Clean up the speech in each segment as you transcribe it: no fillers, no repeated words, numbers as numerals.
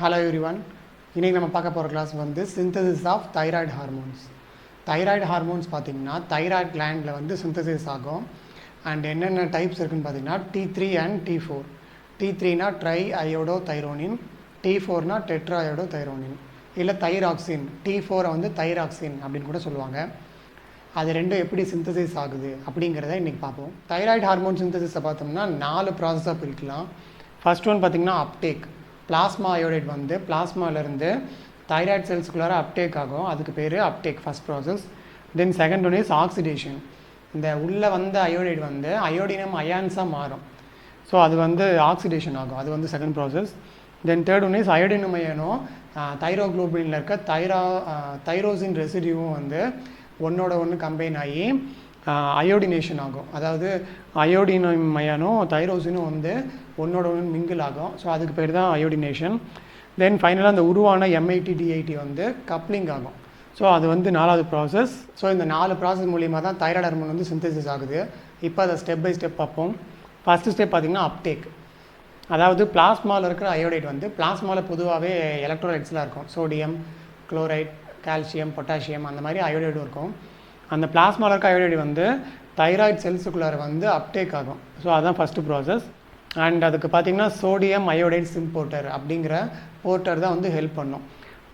Hello everyone. இன்னைக்கு நம்ம பார்க்க போகிற கிளாஸ் வந்து synthesis of thyroid hormones. Thyroid hormones பார்த்திங்கன்னா தைராய்டு கிளாண்டில் வந்து சிந்தசிஸ் ஆகும். அண்ட் என்னென்ன டைப்ஸ் இருக்குதுன்னு பார்த்தீங்கன்னா T3 அண்ட் T4. T3னா ட்ரைஅயோடோதைரோனின், T4னா டெட்ராயோடோதைரோனின், இல்லை தைராக்சின். T4 வந்து தைராக்சின் அப்படின்னு கூட சொல்லுவாங்க. அது ரெண்டும் எப்படி சிந்தசிஸ் ஆகுது அப்படிங்கிறத இன்றைக்கி பார்ப்போம். தைராய்டு ஹார்மோன் சிந்தசிஸை பார்த்தோம்னா 4 ப்ராசஸாக பிரிக்கலாம். ஃபர்ஸ்ட் ஒன் பார்த்திங்கன்னா அப்டேக். பிளாஸ்மா அயோடைட் வந்து பிளாஸ்மாவிலேருந்து தைராய்டு செல்ஸ்குள்ளார அப்டேக் ஆகும். அதுக்கு பேர் uptake, first process. Then second one is oxidation. இந்த உள்ளே வந்த அயோடைட் வந்து அயோடினம் அயான்ஸாக மாறும். ஸோ அது வந்து ஆக்சிடேஷன் ஆகும். அது வந்து second process. Then third one is அயோடினம் அயனும் தைரோக்ளோபினில் இருக்க தைரோசின் ரெசிடியூவும் வந்து ஒன்றோட ஒன்று கம்பைன் ஆகி அயோடினேஷன் ஆகும். அதாவது அயோடினம் அயனும் தைரோசினும் வந்து ஒன்றோட ஒன்று மிங்கிள் ஆகும். ஸோ அதுக்கு பேர் தான் அயோடினேஷன். தென் ஃபைனலாக அந்த உருவான எம்ஐடி டிஐடி வந்து கப்ளிங் ஆகும். ஸோ அது வந்து 4வது ப்ராசஸ். ஸோ இந்த 4 ப்ராசஸ் மூலிமா தான் தைராய்டு ஹார்மோன் வந்து சிந்தசிஸ் ஆகுது. இப்போ அதை ஸ்டெப் பை ஸ்டெப் பார்ப்போம். ஃபஸ்ட்டு ஸ்டெப் பார்த்திங்கன்னா அப்டேக். அதாவது பிளாஸ்மாவில் இருக்கிற அயோடைட் வந்து பிளாஸ்மாவில் பொதுவாகவே எலக்ட்ரோலைட்ஸ்லாம் இருக்கும். சோடியம், குளோரைட், கால்சியம், பொட்டாசியம், அந்த மாதிரி அயோடைடும் இருக்கும். அந்த பிளாஸ்மாவில் இருக்க அயோடைடு வந்து தைராய்டு செல்ஸுக்குள்ளார வந்து அப்டேக் ஆகும். ஸோ அதுதான் ஃபஸ்ட்டு ப்ராசஸ். அண்ட் அதுக்கு பார்த்திங்கன்னா சோடியம் அயோடைட் சிம்போர்ட்டர் அப்படிங்கிற போர்ட்டர் தான் வந்து ஹெல்ப் பண்ணும்.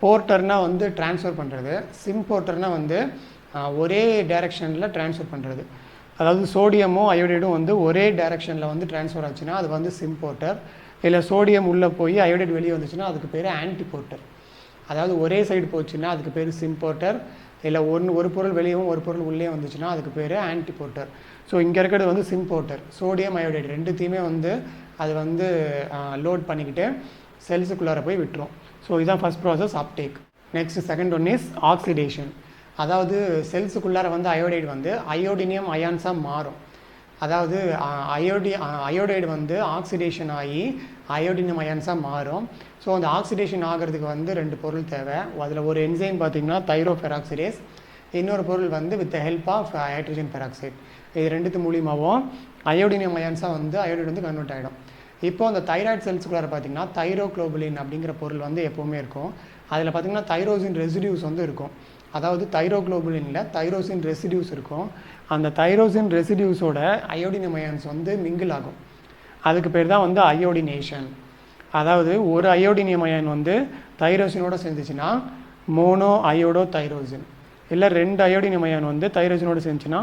போர்ட்டர்னால் வந்து ட்ரான்ஸ்ஃபர் பண்ணுறது, சிம்போர்ட்டர்னால் வந்து ஒரே டைரெக்ஷனில் ட்ரான்ஸ்ஃபர் பண்ணுறது. அதாவது சோடியமும் அயோடைடும் வந்து ஒரே டைரெக்ஷனில் வந்து ட்ரான்ஸ்ஃபர் ஆச்சுன்னா அது வந்து சிம்போர்ட்டர். இல்லை சோடியம் உள்ளே போய் அயோடைட் வெளியே வந்துச்சுன்னா அதுக்கு பேர் ஆன்டிபோர்ட்டர். அதாவது ஒரே சைடு போச்சுன்னா அதுக்கு பேர் சிம்போர்ட்டர். இல்லை ஒரு பொருள் வெளியவும் ஒரு பொருள் உள்ளே வந்துச்சுன்னா அதுக்கு பேர் ஆன்டிபோர்ட்டர். ஸோ இங்கே இருக்கிறது வந்து சிம்போர்ட்டர். சோடியம் அயோடைட் ரெண்டுத்தையுமே வந்து அது வந்து லோட் பண்ணிக்கிட்டு செல்ஸுக்குள்ளார போய் விட்டுரும். ஸோ இதுதான் first process, uptake. Next second one is oxidation. அதாவது செல்ஸுக்குள்ளார வந்து அயோடைடு வந்து அயோடினியம் அயான்ஸாக மாறும். அதாவது அயோடைடு வந்து ஆக்சிடேஷன் ஆகி அயோடினியம் அயான்ஸாக மாறும். ஸோ அந்த ஆக்சிடேஷன் ஆகிறதுக்கு வந்து 2 பொருள் தேவை. அதில் ஒரு என்சைம் பார்த்திங்கன்னா தைரோபெராக்சிடேஸ், இன்னொரு பொருள் வந்து with the help of hydrogen peroxide. இது 2 மூலியமாகவும் அயோடினியம் அயான்ஸாக வந்து அயோடைடு வந்து கன்வெர்ட் ஆகிடும். இப்போ அந்த தைராய்டு செல்ஸுக்குள்ளார பார்த்திங்கன்னா தைரோக்ளோபுலின் அப்படிங்கிற பொருள் வந்து எப்போவுமே இருக்கும். அதில் பார்த்திங்கன்னா தைரோசின் ரெசிடியூஸ் வந்து இருக்கும். அதாவது தைரோக்ளோபுலினில் தைரோசின் ரெசிடியூஸ் இருக்கும். அந்த தைரோசின் ரெசிடியூஸோட அயோடினியம் அயான்ஸ் வந்து மிங்கிள் ஆகும். அதுக்கு பேர் தான் வந்து அயோடினேஷன். அதாவது ஒரு அயோடினியம் அயான் வந்து தைரோசினோட சேர்ந்துச்சுன்னா மோனோ அயோடோதைரோசின், இல்லை 2 அயோடினியம் அயான் வந்து தைரோசினோட சேர்ந்துச்சுன்னா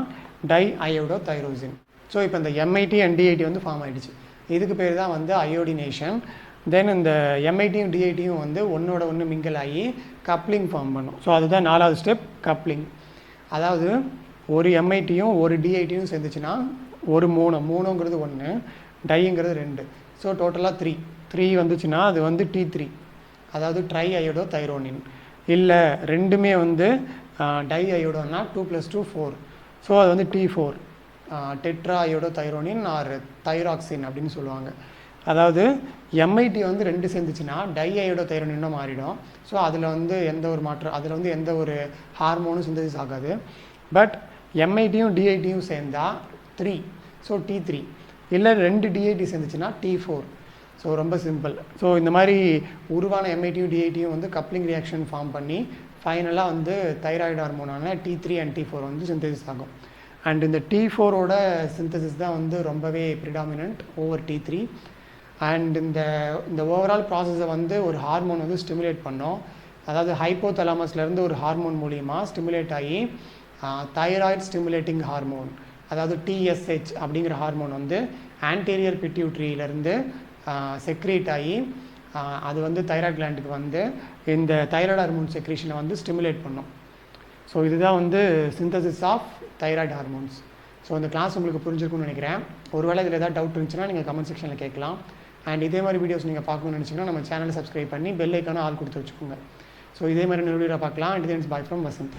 டை அயோடோதைரோசின். ஸோ இப்போ இந்த எம்ஐடி அண்ட் டிஐடி வந்து ஃபார்ம் ஆகிடுச்சு. இதுக்கு பேர் தான் வந்து அயோடினேஷன். தென் இந்த எம்ஐடியும் டிஐடியும் வந்து ஒன்றோட ஒன்று மிங்கிள் ஆகி கப்ளிங் ஃபார்ம் பண்ணும். ஸோ அதுதான் 4வது ஸ்டெப், கப்ளிங். அதாவது ஒரு எம்ஐடியும் ஒரு டிஐடியும் சேர்ந்துச்சுன்னா ஒரு மோனோங்கிறது 1, டைங்கிறது 2. ஸோ டோட்டலாக 3 வந்துச்சுன்னா அது வந்து T3, அதாவது ட்ரைஅயோடோதைரோனின். இல்லை ரெண்டுமே வந்து டை அயோடோன்னா 2 + 2 4. ஸோ அது வந்து T4, டெட்ராயோடோதைரோனின் ஆர் தைராக்சின் அப்படின்னு சொல்லுவாங்க. அதாவது எம்ஐடி வந்து 2 சேர்ந்துச்சுன்னா டை அயோடோதைரோனின்னா மாறிடும். ஸோ அதில் வந்து அதில் வந்து எந்த ஒரு ஹார்மோனும் சிந்தசிஸ் ஆகாது. பட் எம்ஐடியும் டிஐடியும் சேர்ந்தால் 3, ஸோ T3. இல்லை 2 டிஐடி சேர்ந்துச்சுன்னா T4. ஸோ ரொம்ப சிம்பிள். ஸோ இந்த மாதிரி உருவான எம்ஐடியும் டிஐடியும் வந்து கப்ளிங் ரியாக்ஷன் ஃபார்ம் பண்ணி ஃபைனலாக வந்து தைராய்டு ஹார்மோனான T3 அண்ட் T4 வந்து சிந்தசிஸ் ஆகும். அண்ட் இந்த T4ஓட சிந்தசிஸ் தான் வந்து ரொம்பவே ப்ரிடாமினன்ட் ஓவர் T3. அண்ட் இந்த ஓவரால் ப்ராசஸை வந்து ஒரு ஹார்மோன் வந்து ஸ்டிமுலேட் பண்ணோம். அதாவது ஹைப்போதலாமஸ்லேருந்து ஒரு ஹார்மோன் மூலியமாக ஸ்டிமுலேட் ஆகி தைராய்டு ஸ்டிமுலேட்டிங் ஹார்மோன், அதாவது TSH அப்படிங்கிற ஹார்மோன் வந்து ஆன்டீரியர் பிட்யூட்ரியிலேருந்து செக்ரேட் ஆகி அது வந்து தைராய்டு கிளாண்டுக்கு வந்து இந்த தைராய்டு ஹார்மோன் செக்ரேஷனை வந்து ஸ்டிமுலேட் பண்ணும். ஸோ இதுதான் வந்து synthesis of thyroid hormones. So இந்த கிளாஸ் உங்களுக்கு புரிஞ்சிருக்கும்னு நினைக்கிறேன். ஒருவேளை இதில் ஏதாவது டவுட் இருந்துச்சுன்னா நீங்கள் கமெண்ட் செக்ஷனில் கேட்கலாம். அண்ட் இதே மாதிரி வீடியோஸ் நீங்கள் பார்க்கணும்னு நினச்சிங்கன்னா நம்ம சேனலை சப்ஸ்கிரைப் பண்ணி பெல் ஐக்கான ஆல் கொடுத்து வச்சுக்கோங்க. ஸோ இதே மாதிரி வீடியோ பார்க்கலாம். And thanks bye from Vasanth.